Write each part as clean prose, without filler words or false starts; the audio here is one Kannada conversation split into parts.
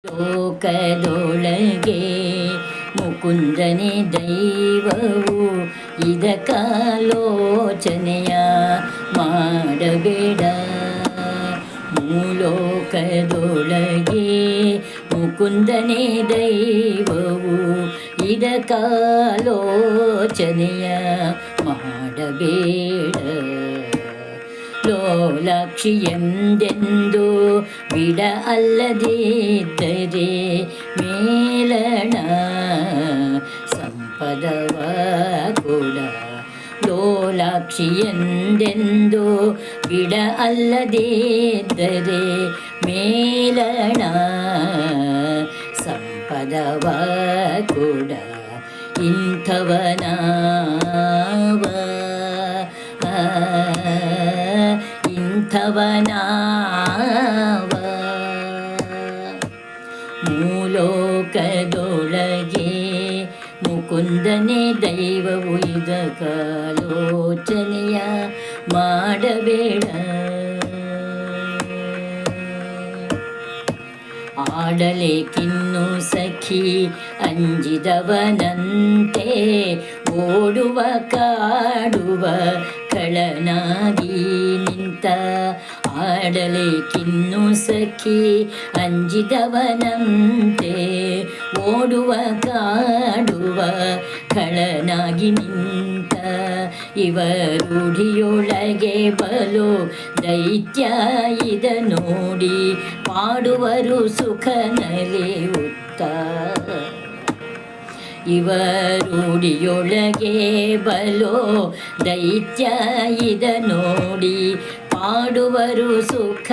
ಲೋಕದೊಳಗೆ ಮುಕುಂದನೇ ದೈವವು, ಇದಕ್ಕಾಲೋಚನೆಯ ಮಾಡಬೇಡ. ಮೂಲೋಕದೊಳಗೆ ಮುಕುಂದನೇ ದೈವವು, ಇದಕ್ಕಾಲೋಚನೆಯ ಮಾಡಬೇಡ. ಲೋಲಾಕ್ಷಿ ಎಂದೆಂದು ಬಿಡ ಅಲ್ಲದಿದ್ದರೆ ಮೇಲಣ ಸಂಪದವ ಕೂಡ. ಲೋಲಾಕ್ಷಿ ಎಂದೆಂದು ಬಿಡ ಅಲ್ಲದಿದ್ದರೆ ಮೇಲಣ ಸಂಪದವ ಕೂಡ. ಇಂಥವನಾವ ಇಂಥವನಾವ ಮೂಲೋಕದೊಳಗೆ ಮುಕುಂದನೇ ದೈವವು, ಇದಕ್ಕಾಲೋಚನೆಯ ಮಾಡಬೇಡ. ಆಡಲೇಕಿನ್ನು ಸಖಿ ಅಂಜಿದವನಂತೆ, ಓಡುವ ಕಾಡುವ ಕಳನಾಗಿ ನಿಂತ. ಆಡಲೇಕಿನ್ನು ಸಖಿ ಅಂಜಿದವನಂತೆ, ಓಡುವ ಕಾಡುವ ಕಳನಾಗಿ ನಿಂತ. ಇವ ರೂಢಿಯೊಳಗೆ ಬಲು ದೈತ್ಯ ಇದ ನೋಡಿ, ಪಾಡುವರು ಸುಖ ನಲಿಯುತ್ತ. ಇವ ರೂಢಿಯೊಳಗೆ ಬಲೋ ದೈತ್ಯ ಇದ ನೋಡಿ, ಪಾಡುವರು ಸುಖ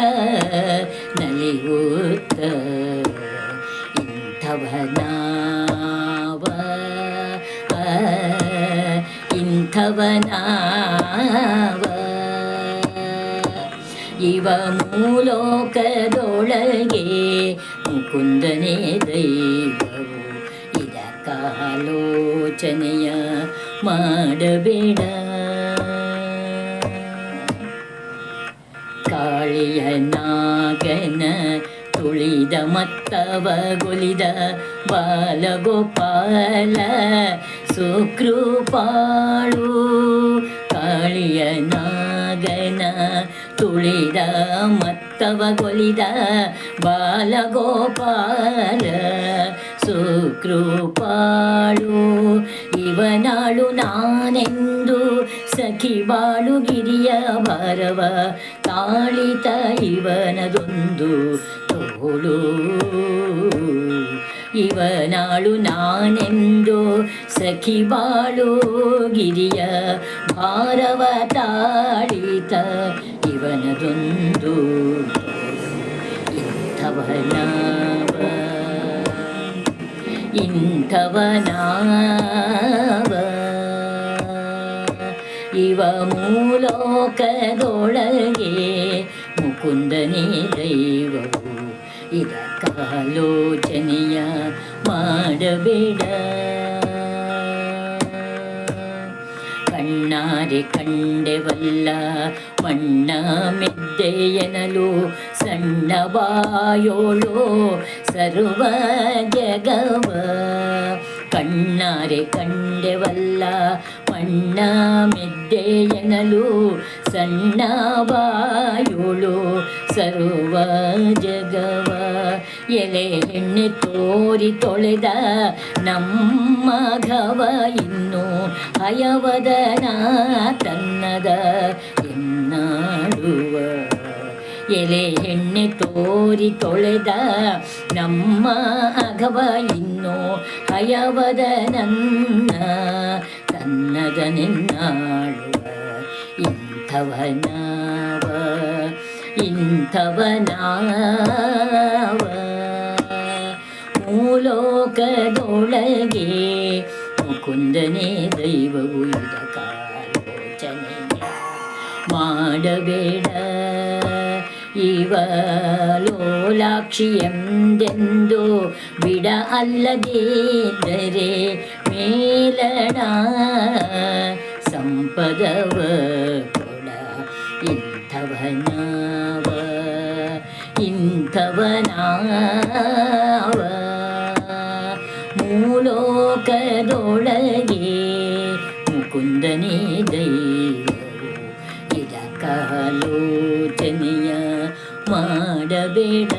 ನಲಿಯುತ್ತ. ಇಂಥವನಾವ ಇಂಥವನಾವ ಇವ ಮೂಲೋಕದೊಳಗೆ ಮುಕುಂದನೇ ದೈವವು, ಇದಕ್ಕಾಲೋಚನೆಯ ಮಾಡಬೇಡ. ಕಾಳಿಯ ನಾಗನ ತುಳಿದ ಮತ್ತವಗೊಲಿದ ಬಾಲಗೋಪಾಲ ಸುಕೃಪಾಳು. ಕಾಳಿಯ ನಾಗನ ತುಳಿದ ಮತ್ತವಗೊಲಿದ ಬಾಲಗೋಪಾಲ ಸುಕೃಪಾಳು. ಇವನಾಳು ನಾನೆಂದು ಸಖಿ ಬಾಳು ಗಿರಿಯ ಭಾರವ ತಾಳಿತ ಇವನದೊಂದು ತೋಳು. ಇವನಾಳು ನಾನೆಂದು ಸಖಿ ಬಾಳು ಗಿರಿಯ ಭಾರವ ತಾಳಿತ ಇವನದೊಂದು ತೋಳು. ಇಂಥವನಾವ ಇಂಥವನಾವ ಇವ ಮೂಲೋಕದೊಳಗೆ ಮುಕುಂದನೇ ದೈವವು, ಇದಕ್ಕಾಲೋಚನೆಯ ಮಾಡಬೇಡ. ಕಣ್ಣಾರೆ ಕಂಡೆವಲ್ಲ ಮಣ್ಣ ಮೆದ್ದೆಯನಲು, ಸಣ್ಣ ಬಾಯೋಳು ಸರ್ವ ಜಗವ. ಕಣ್ಣಾರೆ ಕಂಡೆವಲ್ಲ ಮಣ್ಣ ಮೆದ್ದೆಯನಲು, ಸಣ್ಣ ಬಾಯೋಳು ಸರ್ವ ಜಗವ. ಎಲೆ ಹೆಣ್ಣೆ ತೋರಿ ತೊಳೆದ ನಮ್ಮ ಘವ, ಇನ್ನು ಹಯವದನ ತನ್ನದ ಎನ್ನಾಡುವ. ಎಲೆ ಹೆಣ್ಣೆ ತೋರಿ ತೊಳೆದ ನಮ್ಮ ಅಘವ, ಇನ್ನು ಹಯವದ ನನ್ನ ತನ್ನದನೆನ್ನಾಡುವ. ಇಂಥವನಾವ ಇಂಥವನಾವ ಮೂಲೋಕದೊಳಗೆ ಮುಕುಂದನೇ ದೈವವು, ಇದಕ್ಕಾಲೋಚನೆಯ ಮಾಡಬೇಡ. ಇವ ಲೋಲಾಕ್ಷಿ ಎಂದೆಂದು ಬಿಡ ಅಲ್ಲದಿದ್ದರೆ ಮೇಲಣ ಸಂಪದವ ಕೊಡ. ಇಂಥವನಾವ ಇಂಥವನಾವ ಮುಕುಂದನೇ ದೈವರು ಇದಕ್ಕಾಲೋಚನೆಯ ಮಾಡಬೇಡ.